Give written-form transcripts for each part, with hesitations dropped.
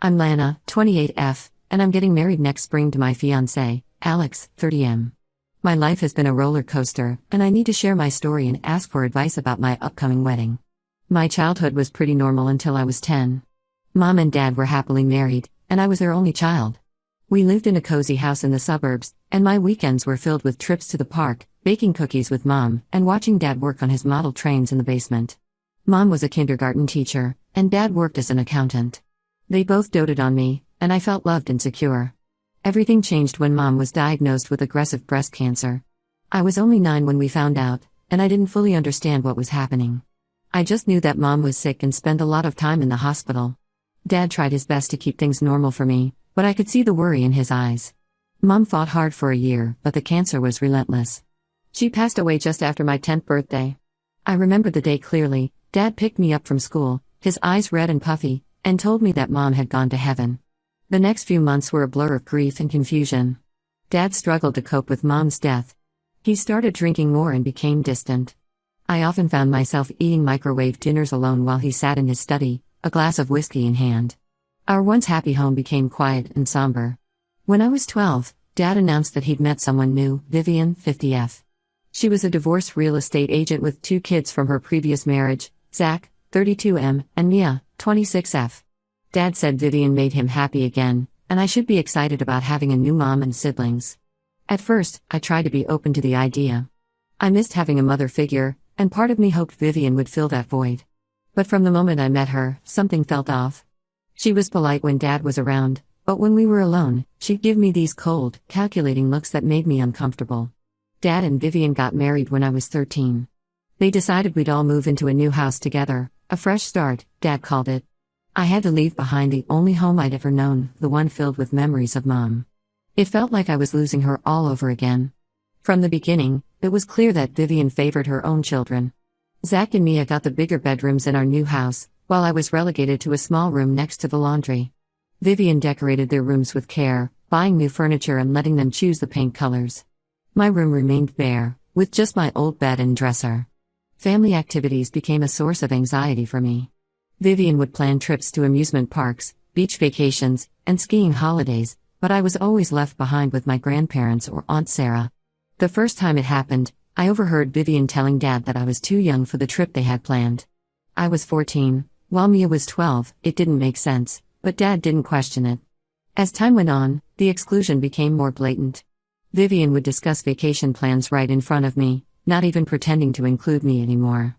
I'm Lana, 28F, and I'm getting married next spring to my fiancé, Alex, 30M. My life has been a roller coaster, and I need to share my story and ask for advice about my upcoming wedding. My childhood was pretty normal until I was 10. Mom and Dad were happily married, and I was their only child. We lived in a cozy house in the suburbs, and my weekends were filled with trips to the park, baking cookies with Mom, and watching Dad work on his model trains in the basement. Mom was a kindergarten teacher, and Dad worked as an accountant. They both doted on me, and I felt loved and secure. Everything changed when Mom was diagnosed with aggressive breast cancer. I was only 9 when we found out, and I didn't fully understand what was happening. I just knew that Mom was sick and spent a lot of time in the hospital. Dad tried his best to keep things normal for me, but I could see the worry in his eyes. Mom fought hard for a year, but the cancer was relentless. She passed away just after my 10th birthday. I remember the day clearly. Dad picked me up from school, his eyes red and puffy, and told me that Mom had gone to heaven. The next few months were a blur of grief and confusion. Dad struggled to cope with Mom's death. He started drinking more and became distant. I often found myself eating microwave dinners alone while he sat in his study, a glass of whiskey in hand. Our once happy home became quiet and somber. When I was 12, Dad announced that he'd met someone new, Vivian, 50F. She was a divorced real estate agent with 2 kids from her previous marriage, Zach, 32M, and Mia, 26F. Dad said Vivian made him happy again, and I should be excited about having a new mom and siblings. At first, I tried to be open to the idea. I missed having a mother figure, and part of me hoped Vivian would fill that void. But from the moment I met her, something felt off. She was polite when Dad was around, but when we were alone, she'd give me these cold, calculating looks that made me uncomfortable. Dad and Vivian got married when I was 13. They decided we'd all move into a new house together, a fresh start, Dad called it. I had to leave behind the only home I'd ever known, the one filled with memories of Mom. It felt like I was losing her all over again. From the beginning, it was clear that Vivian favored her own children. Zach and Mia got the bigger bedrooms in our new house, while I was relegated to a small room next to the laundry. Vivian decorated their rooms with care, buying new furniture and letting them choose the paint colors. My room remained bare, with just my old bed and dresser. Family activities became a source of anxiety for me. Vivian would plan trips to amusement parks, beach vacations, and skiing holidays, but I was always left behind with my grandparents or Aunt Sarah. The first time it happened, I overheard Vivian telling Dad that I was too young for the trip they had planned. I was 14, while Mia was 12. It didn't make sense, but Dad didn't question it. As time went on, the exclusion became more blatant. Vivian would discuss vacation plans right in front of me, not even pretending to include me anymore.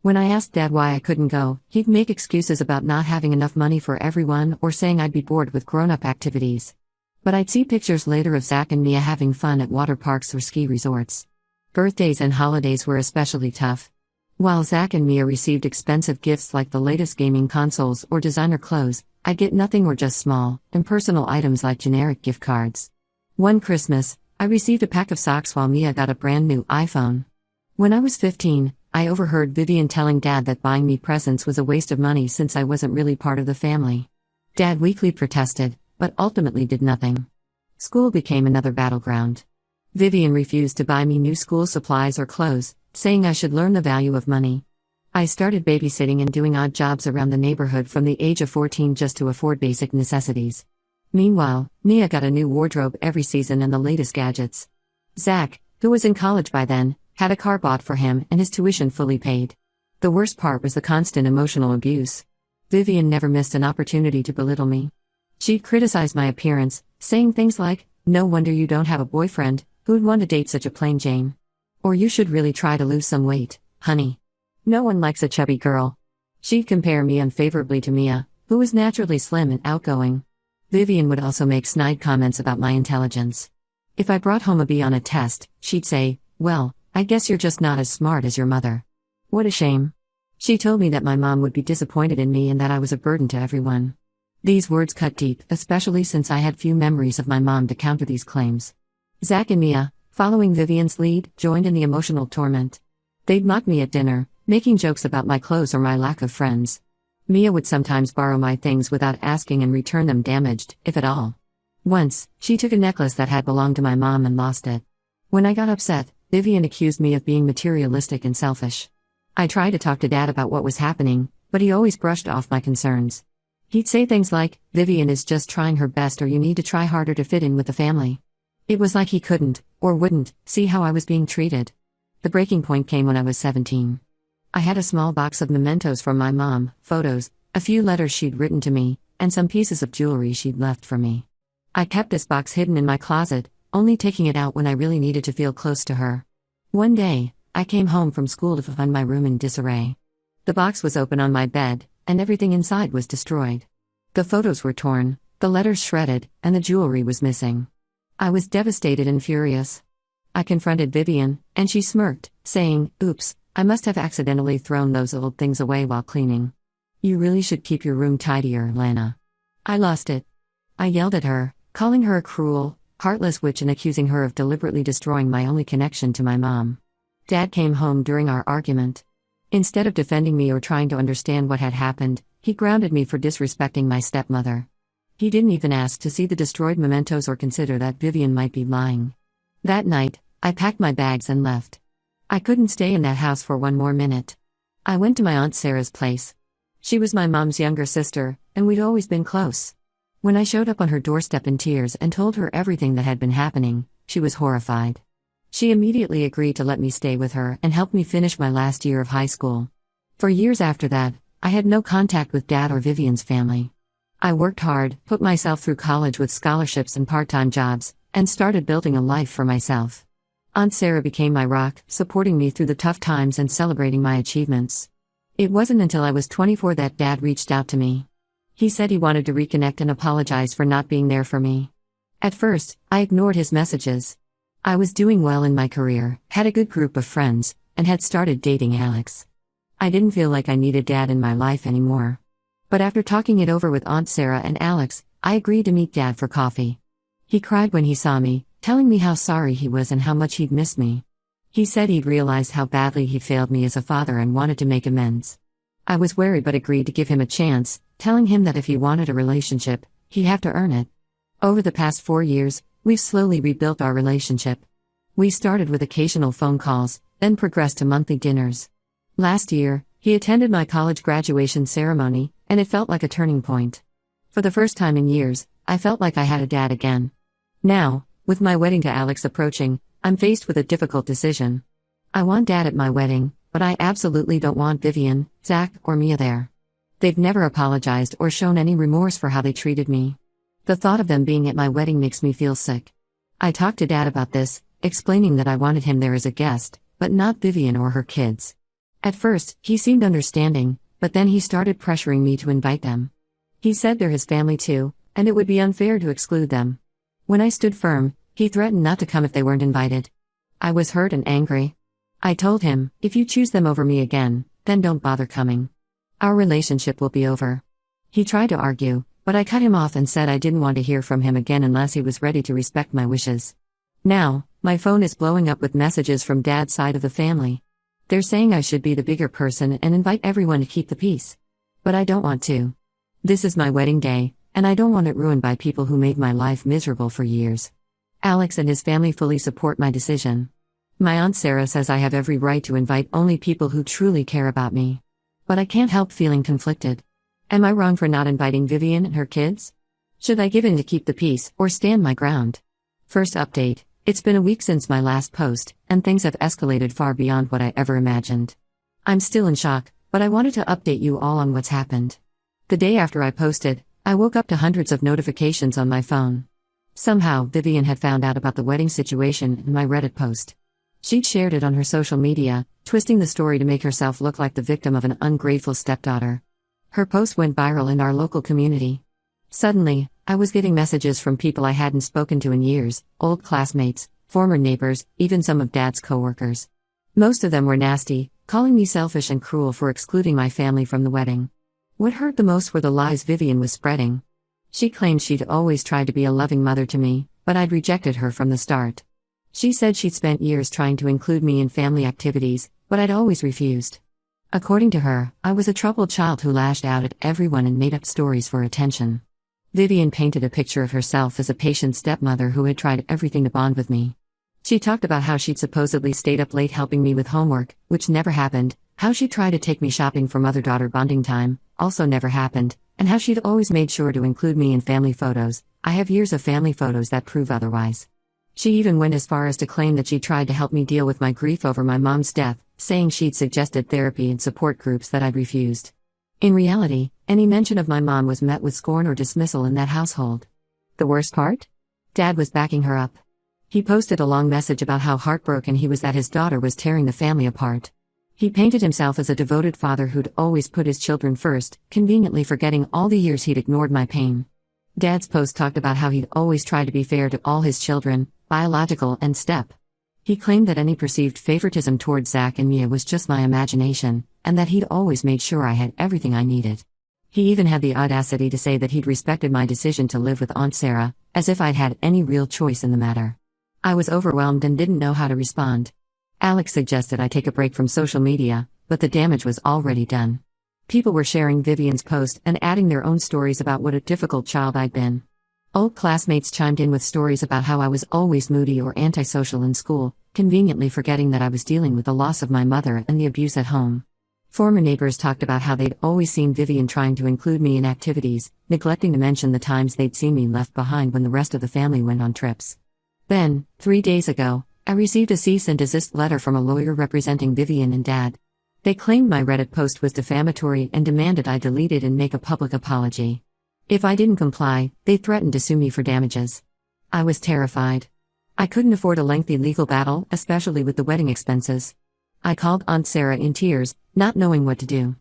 When I asked Dad why I couldn't go, he'd make excuses about not having enough money for everyone or saying I'd be bored with grown-up activities. But I'd see pictures later of Zach and Mia having fun at water parks or ski resorts. Birthdays and holidays were especially tough. While Zach and Mia received expensive gifts like the latest gaming consoles or designer clothes, I'd get nothing or just small, impersonal items like generic gift cards. One Christmas, I received a pack of socks while Mia got a brand new iPhone. When I was 15, I overheard Vivian telling Dad that buying me presents was a waste of money since I wasn't really part of the family. Dad weakly protested, but ultimately did nothing. School became another battleground. Vivian refused to buy me new school supplies or clothes, saying I should learn the value of money. I started babysitting and doing odd jobs around the neighborhood from the age of 14 just to afford basic necessities. Meanwhile, Mia got a new wardrobe every season and the latest gadgets. Zach, who was in college by then, had a car bought for him and his tuition fully paid. The worst part was the constant emotional abuse. Vivian never missed an opportunity to belittle me. She'd criticize my appearance, saying things like, "No wonder you don't have a boyfriend, who'd want to date such a plain Jane? Or you should really try to lose some weight, honey. No one likes a chubby girl." She'd compare me unfavorably to Mia, who was naturally slim and outgoing. Vivian would also make snide comments about my intelligence. If I brought home a B on a test, she'd say, "Well, I guess you're just not as smart as your mother." What a shame. She told me that my mom would be disappointed in me and that I was a burden to everyone. These words cut deep, especially since I had few memories of my mom to counter these claims. Zach and Mia, following Vivian's lead, joined in the emotional torment. They'd mock me at dinner, making jokes about my clothes or my lack of friends. Mia would sometimes borrow my things without asking and return them damaged, if at all. Once, she took a necklace that had belonged to my mom and lost it. When I got upset, Vivian accused me of being materialistic and selfish. I tried to talk to Dad about what was happening, but he always brushed off my concerns. He'd say things like, "Vivian is just trying her best, or you need to try harder to fit in with the family." It was like he couldn't, or wouldn't, see how I was being treated. The breaking point came when I was 17. I had a small box of mementos from my mom, photos, a few letters she'd written to me, and some pieces of jewelry she'd left for me. I kept this box hidden in my closet, only taking it out when I really needed to feel close to her. One day, I came home from school to find my room in disarray. The box was open on my bed, and everything inside was destroyed. The photos were torn, the letters shredded, and the jewelry was missing. I was devastated and furious. I confronted Vivian, and she smirked, saying, "Oops, I must have accidentally thrown those old things away while cleaning. You really should keep your room tidier, Lana." I lost it. I yelled at her, calling her a cruel, heartless witch and accusing her of deliberately destroying my only connection to my mom. Dad came home during our argument. Instead of defending me or trying to understand what had happened, he grounded me for disrespecting my stepmother. He didn't even ask to see the destroyed mementos or consider that Vivian might be lying. That night, I packed my bags and left. I couldn't stay in that house for one more minute. I went to my Aunt Sarah's place. She was my mom's younger sister, and we'd always been close. When I showed up on her doorstep in tears and told her everything that had been happening, she was horrified. She immediately agreed to let me stay with her and help me finish my last year of high school. For years after that, I had no contact with Dad or Vivian's family. I worked hard, put myself through college with scholarships and part-time jobs, and started building a life for myself. Aunt Sarah became my rock, supporting me through the tough times and celebrating my achievements. It wasn't until I was 24 that Dad reached out to me. He said he wanted to reconnect and apologize for not being there for me. At first, I ignored his messages. I was doing well in my career, had a good group of friends, and had started dating Alex. I didn't feel like I needed Dad in my life anymore. But after talking it over with Aunt Sarah and Alex, I agreed to meet Dad for coffee. He cried when he saw me, telling me how sorry he was and how much he'd missed me. He said he'd realized how badly he failed me as a father and wanted to make amends. I was wary but agreed to give him a chance, telling him that if he wanted a relationship, he'd have to earn it. Over the past 4 years, we've slowly rebuilt our relationship. We started with occasional phone calls, then progressed to monthly dinners. Last year, he attended my college graduation ceremony, and it felt like a turning point. For the first time in years, I felt like I had a dad again. Now, with my wedding to Alex approaching, I'm faced with a difficult decision. I want Dad at my wedding, but I absolutely don't want Vivian, Zach, or Mia there. They've never apologized or shown any remorse for how they treated me. The thought of them being at my wedding makes me feel sick. I talked to Dad about this, explaining that I wanted him there as a guest, but not Vivian or her kids. At first, he seemed understanding, but then he started pressuring me to invite them. He said they're his family too, and it would be unfair to exclude them. When I stood firm, he threatened not to come if they weren't invited. I was hurt and angry. I told him, "If you choose them over me again, then don't bother coming. Our relationship will be over." He tried to argue, but I cut him off and said I didn't want to hear from him again unless he was ready to respect my wishes. Now, my phone is blowing up with messages from Dad's side of the family. They're saying I should be the bigger person and invite everyone to keep the peace. But I don't want to. This is my wedding day, and I don't want it ruined by people who made my life miserable for years. Alex and his family fully support my decision. My Aunt Sarah says I have every right to invite only people who truly care about me. But I can't help feeling conflicted. Am I wrong for not inviting Vivian and her kids? Should I give in to keep the peace or stand my ground? First update, it's been a week since my last post, and things have escalated far beyond what I ever imagined. I'm still in shock, but I wanted to update you all on what's happened. The day after I posted, I woke up to hundreds of notifications on my phone. Somehow, Vivian had found out about the wedding situation in my Reddit post. She'd shared it on her social media, twisting the story to make herself look like the victim of an ungrateful stepdaughter. Her post went viral in our local community. Suddenly, I was getting messages from people I hadn't spoken to in years, old classmates, former neighbors, even some of Dad's coworkers. Most of them were nasty, calling me selfish and cruel for excluding my family from the wedding. What hurt the most were the lies Vivian was spreading. She claimed she'd always tried to be a loving mother to me, but I'd rejected her from the start. She said she'd spent years trying to include me in family activities, but I'd always refused. According to her, I was a troubled child who lashed out at everyone and made up stories for attention. Vivian painted a picture of herself as a patient stepmother who had tried everything to bond with me. She talked about how she'd supposedly stayed up late helping me with homework, which never happened, how she'd tried to take me shopping for mother-daughter bonding time, also never happened, and how she'd always made sure to include me in family photos. I have years of family photos that prove otherwise. She even went as far as to claim that she tried to help me deal with my grief over my mom's death, saying she'd suggested therapy and support groups that I'd refused. In reality, any mention of my mom was met with scorn or dismissal in that household. The worst part? Dad was backing her up. He posted a long message about how heartbroken he was that his daughter was tearing the family apart. He painted himself as a devoted father who'd always put his children first, conveniently forgetting all the years he'd ignored my pain. Dad's post talked about how he'd always tried to be fair to all his children, biological and step. He claimed that any perceived favoritism towards Zach and Mia was just my imagination, and that he'd always made sure I had everything I needed. He even had the audacity to say that he'd respected my decision to live with Aunt Sarah, as if I'd had any real choice in the matter. I was overwhelmed and didn't know how to respond. Alex suggested I take a break from social media, but the damage was already done. People were sharing Vivian's post and adding their own stories about what a difficult child I'd been. Old classmates chimed in with stories about how I was always moody or antisocial in school, conveniently forgetting that I was dealing with the loss of my mother and the abuse at home. Former neighbors talked about how they'd always seen Vivian trying to include me in activities, neglecting to mention the times they'd seen me left behind when the rest of the family went on trips. Then, 3 days ago, I received a cease and desist letter from a lawyer representing Vivian and Dad. They claimed my Reddit post was defamatory and demanded I delete it and make a public apology. If I didn't comply, they threatened to sue me for damages. I was terrified. I couldn't afford a lengthy legal battle, especially with the wedding expenses. I called Aunt Sarah in tears, not knowing what to do.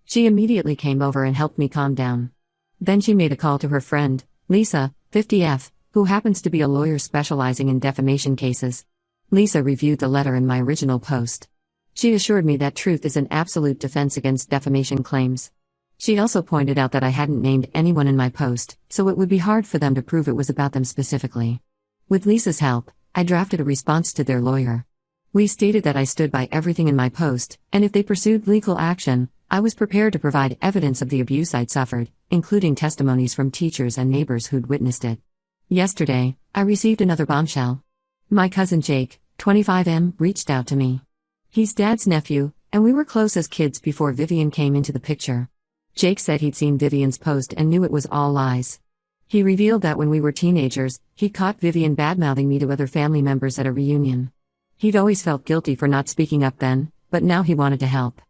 She immediately came over and helped me calm down. Then she made a call to her friend, Lisa, 50F, who happens to be a lawyer specializing in defamation cases. Lisa reviewed the letter in my original post. She assured me that truth is an absolute defense against defamation claims. She also pointed out that I hadn't named anyone in my post, so it would be hard for them to prove it was about them specifically. With Lisa's help, I drafted a response to their lawyer. We stated that I stood by everything in my post, and if they pursued legal action, I was prepared to provide evidence of the abuse I'd suffered, including testimonies from teachers and neighbors who'd witnessed it. Yesterday, I received another bombshell. My cousin Jake, 25M, reached out to me. He's Dad's nephew, and we were close as kids before Vivian came into the picture. Jake said he'd seen Vivian's post and knew it was all lies. He revealed that when we were teenagers, he caught Vivian badmouthing me to other family members at a reunion. He'd always felt guilty for not speaking up then, but now he wanted to help.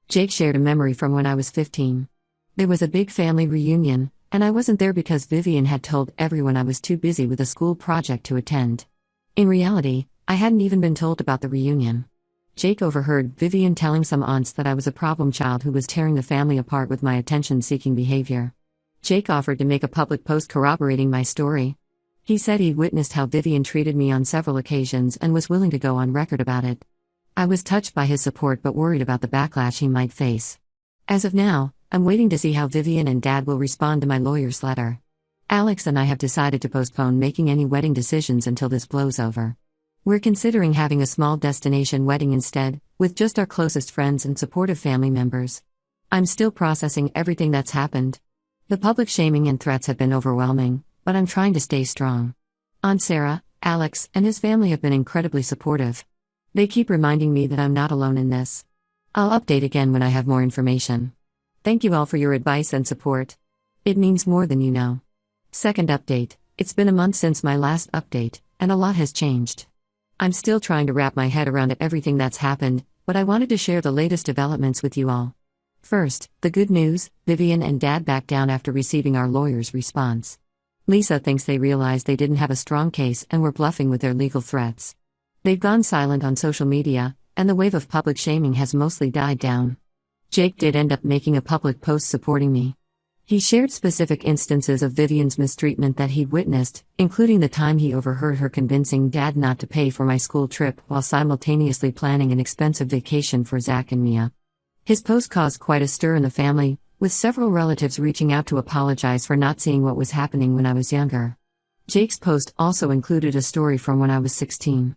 Jake shared a memory from when I was 15. There was a big family reunion, and I wasn't there because Vivian had told everyone I was too busy with a school project to attend. In reality, I hadn't even been told about the reunion. Jake overheard Vivian telling some aunts that I was a problem child who was tearing the family apart with my attention-seeking behavior. Jake offered to make a public post corroborating my story. He said he'd witnessed how Vivian treated me on several occasions and was willing to go on record about it. I was touched by his support but worried about the backlash he might face. As of now, I'm waiting to see how Vivian and Dad will respond to my lawyer's letter. Alex and I have decided to postpone making any wedding decisions until this blows over. We're considering having a small destination wedding instead, with just our closest friends and supportive family members. I'm still processing everything that's happened. The public shaming and threats have been overwhelming, but I'm trying to stay strong. Aunt Sarah, Alex, and his family have been incredibly supportive. They keep reminding me that I'm not alone in this. I'll update again when I have more information. Thank you all for your advice and support. It means more than you know. Second update: it's been a month since my last update, and a lot has changed. I'm still trying to wrap my head around everything that's happened, but I wanted to share the latest developments with you all. First, the good news: Vivian and Dad backed down after receiving our lawyer's response. Lisa thinks they realized they didn't have a strong case and were bluffing with their legal threats. They've gone silent on social media, and the wave of public shaming has mostly died down. Jake did end up making a public post supporting me. He shared specific instances of Vivian's mistreatment that he'd witnessed, including the time he overheard her convincing Dad not to pay for my school trip while simultaneously planning an expensive vacation for Zach and Mia. His post caused quite a stir in the family, with several relatives reaching out to apologize for not seeing what was happening when I was younger. Jake's post also included a story from when I was 16.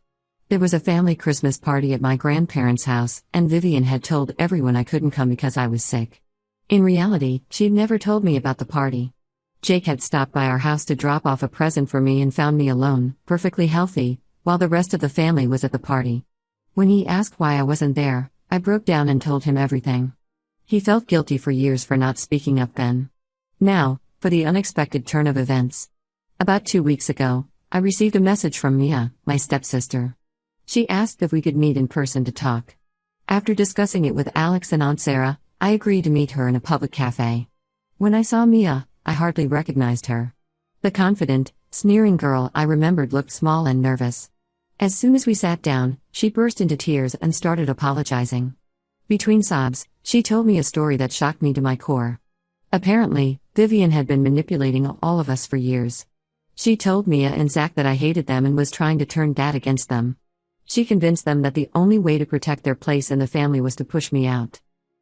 There was a family Christmas party at my grandparents' house, and Vivian had told everyone I couldn't come because I was sick. In reality, she'd never told me about the party. Jake had stopped by our house to drop off a present for me and found me alone, perfectly healthy, while the rest of the family was at the party. When he asked why I wasn't there, I broke down and told him everything. He felt guilty for years for not speaking up then. Now, for the unexpected turn of events. About 2 weeks ago, I received a message from Mia, my stepsister. She asked if we could meet in person to talk. After discussing it with Alex and Aunt Sarah, I agreed to meet her in a public cafe. When I saw Mia, I hardly recognized her. The confident, sneering girl I remembered looked small and nervous. As soon as we sat down, she burst into tears and started apologizing. Between sobs, she told me a story that shocked me to my core. Apparently, Vivian had been manipulating all of us for years. She told Mia and Zach that I hated them and was trying to turn Dad against them. She convinced them that the only way to protect their place in the family was to push me out.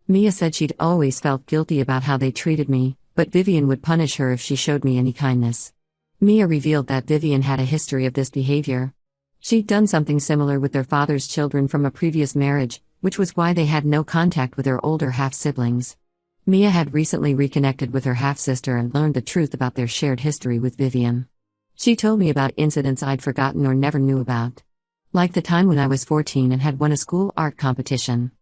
Mia said she'd always felt guilty about how they treated me, but Vivian would punish her if she showed me any kindness. Mia revealed that Vivian had a history of this behavior. She'd done something similar with their father's children from a previous marriage, which was why they had no contact with their older half-siblings. Mia had recently reconnected with her half-sister and learned the truth about their shared history with Vivian. She told me about incidents I'd forgotten or never knew about. Like the time when I was 14 and had won a school art competition.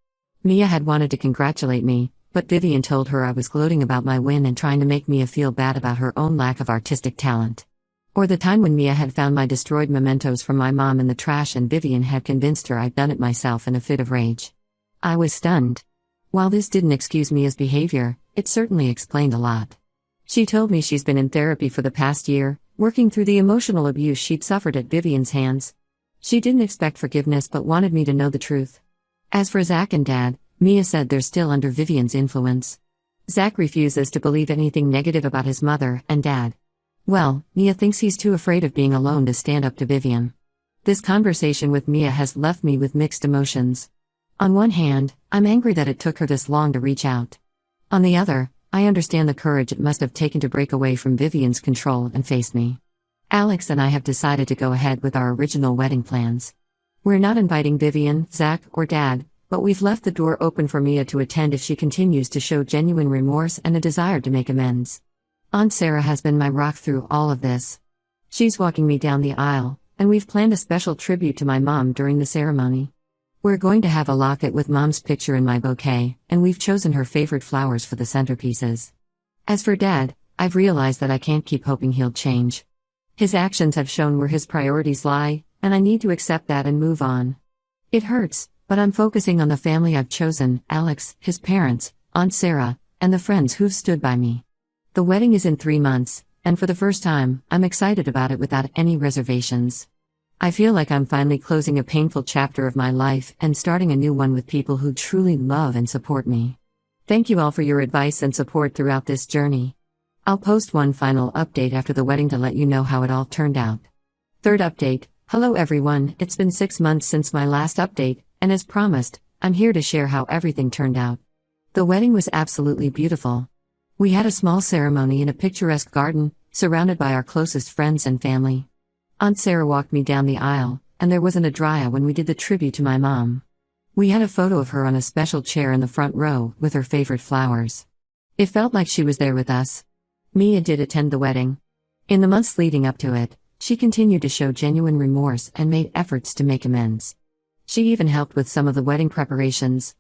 Mia had wanted to congratulate me, but Vivian told her I was gloating about my win and trying to make Mia feel bad about her own lack of artistic talent. Or the time when Mia had found my destroyed mementos from my mom in the trash and Vivian had convinced her I'd done it myself in a fit of rage. I was stunned. While this didn't excuse Mia's behavior, it certainly explained a lot. She told me she's been in therapy for the past year, working through the emotional abuse she'd suffered at Vivian's hands. She didn't expect forgiveness but wanted me to know the truth. As for Zach and Dad, Mia said they're still under Vivian's influence. Zach refuses to believe anything negative about his mother and Dad. Well, Mia thinks he's too afraid of being alone to stand up to Vivian. This conversation with Mia has left me with mixed emotions. On one hand, I'm angry that it took her this long to reach out. On the other, I understand the courage it must have taken to break away from Vivian's control and face me. Alex and I have decided to go ahead with our original wedding plans. We're not inviting Vivian, Zach, or Dad, but we've left the door open for Mia to attend if she continues to show genuine remorse and a desire to make amends. Aunt Sarah has been my rock through all of this. She's walking me down the aisle, and we've planned a special tribute to my mom during the ceremony. We're going to have a locket with Mom's picture in my bouquet, and we've chosen her favorite flowers for the centerpieces. As for Dad, I've realized that I can't keep hoping he'll change. His actions have shown where his priorities lie, and I need to accept that and move on. It hurts, but I'm focusing on the family I've chosen, Alex, his parents, Aunt Sarah, and the friends who've stood by me. The wedding is in 3 months, and for the first time, I'm excited about it without any reservations. I feel like I'm finally closing a painful chapter of my life and starting a new one with people who truly love and support me. Thank you all for your advice and support throughout this journey. I'll post one final update after the wedding to let you know how it all turned out. Third update. Hello everyone, it's been 6 months since my last update, and as promised, I'm here to share how everything turned out. The wedding was absolutely beautiful. We had a small ceremony in a picturesque garden, surrounded by our closest friends and family. Aunt Sarah walked me down the aisle, and there wasn't a dry eye when we did the tribute to my mom. We had a photo of her on a special chair in the front row, with her favorite flowers. It felt like she was there with us. Mia did attend the wedding. In the months leading up to it, she continued to show genuine remorse and made efforts to make amends. She even helped with some of the wedding preparations.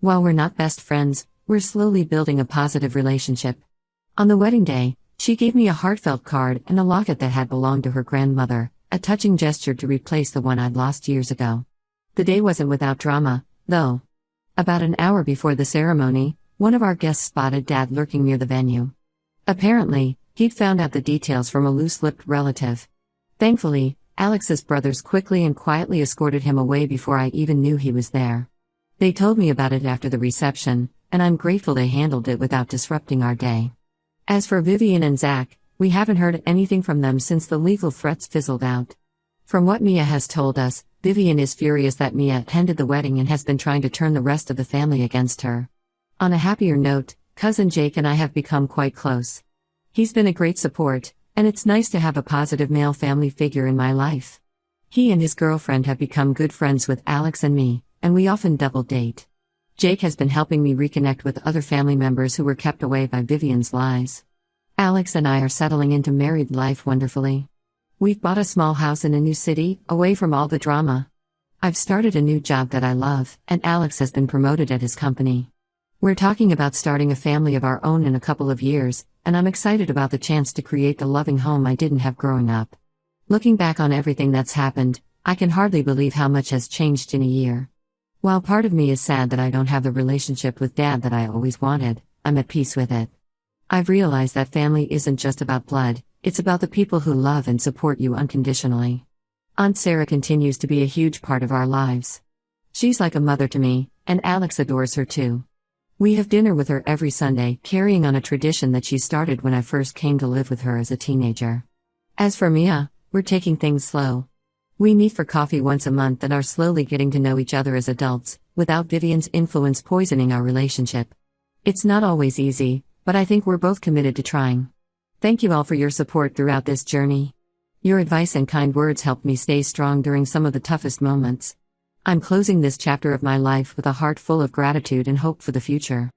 While we're not best friends, we're slowly building a positive relationship. On the wedding day, she gave me a heartfelt card and a locket that had belonged to her grandmother, a touching gesture to replace the one I'd lost years ago. The day wasn't without drama, though. About an hour before the ceremony, one of our guests spotted Dad lurking near the venue. Apparently, he'd found out the details from a loose-lipped relative. Thankfully, Alex's brothers quickly and quietly escorted him away before I even knew he was there. They told me about it after the reception, and I'm grateful they handled it without disrupting our day. As for Vivian and Zach, we haven't heard anything from them since the legal threats fizzled out. From what Mia has told us, Vivian is furious that Mia attended the wedding and has been trying to turn the rest of the family against her. On a happier note, cousin Jake and I have become quite close. He's been a great support, and it's nice to have a positive male family figure in my life. He and his girlfriend have become good friends with Alex and me, and we often double date. Jake has been helping me reconnect with other family members who were kept away by Vivian's lies. Alex and I are settling into married life wonderfully. We've bought a small house in a new city, away from all the drama. I've started a new job that I love, and Alex has been promoted at his company. We're talking about starting a family of our own in a couple of years, and I'm excited about the chance to create the loving home I didn't have growing up. Looking back on everything that's happened, I can hardly believe how much has changed in a year. While part of me is sad that I don't have the relationship with Dad that I always wanted, I'm at peace with it. I've realized that family isn't just about blood, it's about the people who love and support you unconditionally. Aunt Sarah continues to be a huge part of our lives. She's like a mother to me, and Alex adores her too. We have dinner with her every Sunday, carrying on a tradition that she started when I first came to live with her as a teenager. As for Mia, we're taking things slow. We meet for coffee once a month and are slowly getting to know each other as adults, without Vivian's influence poisoning our relationship. It's not always easy, but I think we're both committed to trying. Thank you all for your support throughout this journey. Your advice and kind words helped me stay strong during some of the toughest moments. I'm closing this chapter of my life with a heart full of gratitude and hope for the future.